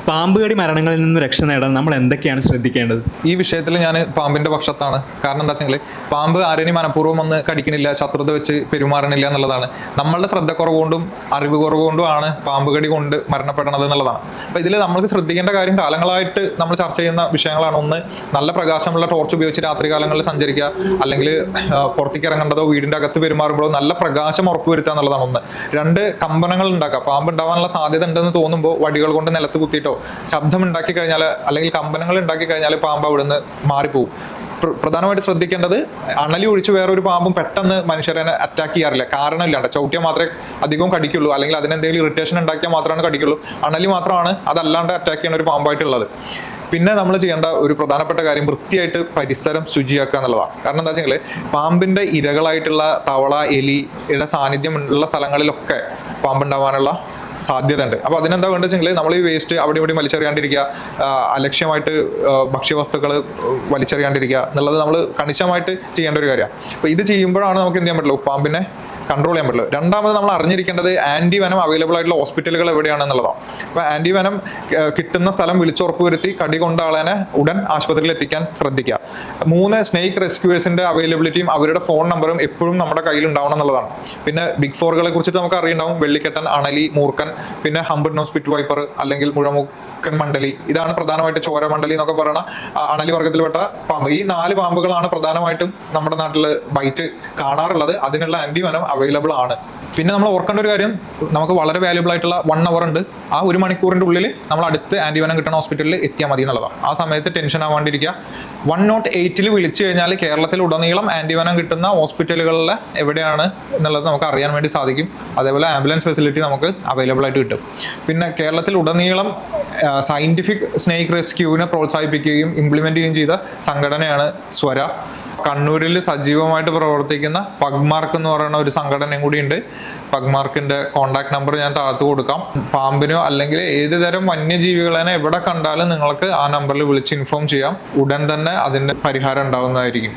പാമ്പ് കടി മരണങ്ങളിൽ നിന്ന് രക്ഷ നേടാൻ നമ്മൾ എന്തൊക്കെയാണ് ശ്രദ്ധിക്കേണ്ടത്? ഈ വിഷയത്തിൽ ഞാൻ പാമ്പിന്റെ പക്ഷത്താണ്. കാരണം എന്താ വെച്ചെങ്കിൽ പാമ്പ് ആരെയും മനഃപൂർവ്വം വന്ന് കടിക്കണില്ല, ശത്രുത വെച്ച് പെരുമാറണില്ല എന്നുള്ളതാണ്. നമ്മളുടെ ശ്രദ്ധക്കുറവ് കൊണ്ടും അറിവ് കുറവ് കൊണ്ടുമാണ് പാമ്പ് കടി കൊണ്ട് മരണപ്പെടണത് എന്നുള്ളതാണ്. അപ്പോൾ ഇതിൽ നമ്മൾക്ക് ശ്രദ്ധിക്കേണ്ട കാര്യം, കാലങ്ങളായിട്ട് നമ്മൾ ചർച്ച ചെയ്യുന്ന വിഷയങ്ങളാണ്. ഒന്ന്, നല്ല പ്രകാശമുള്ള ടോർച്ച് ഉപയോഗിച്ച് രാത്രി കാലങ്ങളിൽ സഞ്ചരിക്കുക, അല്ലെങ്കിൽ പുറത്തേക്ക് ഇറങ്ങേണ്ടതോ വീടിന്റെ അകത്ത് പെരുമാറുമ്പോഴോ നല്ല പ്രകാശം ഉറപ്പുവരുത്തുക എന്നുള്ളതാണ് ഒന്ന്. രണ്ട്, കമ്പനങ്ങൾ ഉണ്ടാക്കുക. പാമ്പ് ഉണ്ടാവാനുള്ള സാധ്യത ഉണ്ടെന്ന് തോന്നുമ്പോൾ വടികൾ കൊണ്ട് നിലത്ത് കുത്തിയിട്ടോ ശബ്ദം ഉണ്ടാക്കി കഴിഞ്ഞാൽ, അല്ലെങ്കിൽ കമ്പനങ്ങൾ ഉണ്ടാക്കി കഴിഞ്ഞാൽ പാമ്പ് അവിടുന്ന് മാറിപ്പോവും. പ്രധാനമായിട്ട് ശ്രദ്ധിക്കേണ്ടത്, അണലി ഒഴിച്ച് വേറൊരു പാമ്പും പെട്ടെന്ന് മനുഷ്യരെ അറ്റാക്ക് ചെയ്യാറില്ല. കാരണമില്ലാണ്ട് ചവിട്ടിയാൽ മാത്രമേ അധികവും കടിക്കുള്ളൂ, അല്ലെങ്കിൽ അതിനെന്തെങ്കിലും ഇറിറ്റേഷൻ ഉണ്ടാക്കിയാൽ മാത്രമാണ് കടിക്കുള്ളൂ. അണലി മാത്രമാണ് അതല്ലാണ്ട് അറ്റാക്ക് ചെയ്യുന്ന ഒരു പാമ്പായിട്ടുള്ളത്. പിന്നെ നമ്മൾ ചെയ്യേണ്ട ഒരു പ്രധാനപ്പെട്ട കാര്യം, വൃത്തിയായിട്ട് പരിസരം ശുചിയാക്കുക എന്നുള്ളതാണ്. കാരണം എന്താ വെച്ചാൽ പാമ്പിന്റെ ഇരകളായിട്ടുള്ള തവള, എലിയുടെ സാന്നിധ്യം ഉള്ള സ്ഥലങ്ങളിലൊക്കെ പാമ്പുണ്ടാവാനുള്ള സാധ്യത ഉണ്ട്. അപ്പോൾ അതിനെന്താ വേണ്ടത് വെച്ചെങ്കിൽ, നമ്മൾ ഈ വേസ്റ്റ് അവിടെ ഇവിടെ വലിച്ചെറിയാണ്ടിരിക്കുക, അലക്ഷ്യമായിട്ട് ഭക്ഷ്യവസ്തുക്കൾ വലിച്ചെറിയാണ്ടിരിക്കുക എന്നുള്ളത് നമ്മൾ കണിശമായിട്ട് ചെയ്യേണ്ട ഒരു കാര്യമാണ്. അപ്പോൾ ഇത് ചെയ്യുമ്പോഴാണ് നമുക്ക് എന്ത് ചെയ്യാൻ പറ്റുള്ളൂ, പാമ്പിനെ കൺട്രോൾ ചെയ്യാൻ പറ്റുള്ളൂ. രണ്ടാമത് നമ്മൾ അറിഞ്ഞിരിക്കേണ്ടത് ആന്റി വെനം അവൈലബിൾ ആയിട്ടുള്ള ഹോസ്പിറ്റലുകൾ എവിടെയാണെന്നുള്ളതാണ്. അപ്പോൾ ആന്റി വെനം കിട്ടുന്ന സ്ഥലം വിളിച്ചുറപ്പ് വരുത്തി കടി കൊണ്ട ആളെ ഉടൻ ആശുപത്രിയിൽ എത്തിക്കാൻ ശ്രദ്ധിക്കുക. മൂന്ന്, സ്നേക്ക് റെസ്ക്യൂവേഴ്സിന്റെ അവൈലബിലിറ്റിയും അവരുടെ ഫോൺ നമ്പറും എപ്പോഴും നമ്മുടെ കയ്യിൽ ഉണ്ടാവണം എന്നുള്ളതാണ്. പിന്നെ ബിഗ് ഫോറുകളെ കുറിച്ചിട്ട് നമുക്ക് അറിയുണ്ടാവും. വെള്ളിക്കെട്ടൻ, അണലി, മൂർക്കൻ, പിന്നെ ഹംബഡ് നോസ് പിറ്റ് വൈപ്പർ അല്ലെങ്കിൽ മുഴമുക്കൻ മണ്ഡലി. ഇതാണ് പ്രധാനമായിട്ട് ചോര മണ്ഡലി എന്നൊക്കെ പറയുന്ന അണലി വർഗത്തിൽപ്പെട്ട പാമ്പ്. ഈ 4 പാമ്പുകളാണ് പ്രധാനമായിട്ടും നമ്മുടെ നാട്ടിൽ ബൈറ്റ് കാണാറുള്ളത്. അതിനുള്ള ആന്റി വെനം അവൈലബിൾ ആണ്. പിന്നെ നമ്മൾ ഓർക്കേണ്ട ഒരു കാര്യം, നമുക്ക് വളരെ വാല്യുബിൾ ആയിട്ടുള്ള 1 അവർ ഉണ്ട്. ആ 1 മണിക്കൂറിന്റെ ഉള്ളിൽ നമ്മൾ അടുത്ത് ആന്റിവെനം കിട്ടുന്ന ഹോസ്പിറ്റലിൽ എത്തിയാൽ മതി എന്നുള്ളതാണ്. ആ സമയത്ത് ടെൻഷൻ ആവാണ്ടിരിക്കുക. 108 വിളിച്ചു കഴിഞ്ഞാൽ കേരളത്തിൽ ഉടനീളം ആന്റിവെനം കിട്ടുന്ന ഹോസ്പിറ്റലുകളിൽ എവിടെയാണ് എന്നുള്ളത് നമുക്ക് അറിയാൻ വേണ്ടി സാധിക്കും. അതേപോലെ ആംബുലൻസ് ഫെസിലിറ്റി നമുക്ക് അവൈലബിൾ ആയിട്ട് കിട്ടും. പിന്നെ കേരളത്തിൽ ഉടനീളം സയന്റിഫിക് സ്നേക്ക് റെസ്ക്യൂവിനെ പ്രോത്സാഹിപ്പിക്കുകയും ഇംപ്ലിമെന്റ് ചെയ്യുകയും ചെയ്ത സംഘടനയാണ് സ്വര. കണ്ണൂരിൽ സജീവമായിട്ട് പ്രവർത്തിക്കുന്ന പഗ്മാർക്ക് എന്ന് പറയുന്ന ഒരു സംഘടനയും കൂടിയുണ്ട്. പഗ്മാർക്കിന്റെ കോൺടാക്ട് നമ്പർ ഞാൻ താഴത്ത് കൊടുക്കാം. പാമ്പിനോ അല്ലെങ്കിൽ ഏത് തരം വന്യജീവികളെ എവിടെ കണ്ടാലും നിങ്ങൾക്ക് ആ നമ്പറിൽ വിളിച്ച് ഇൻഫോം ചെയ്യാം. ഉടൻ തന്നെ അതിന്റെ പരിഹാരം ഉണ്ടാവുന്നതായിരിക്കും.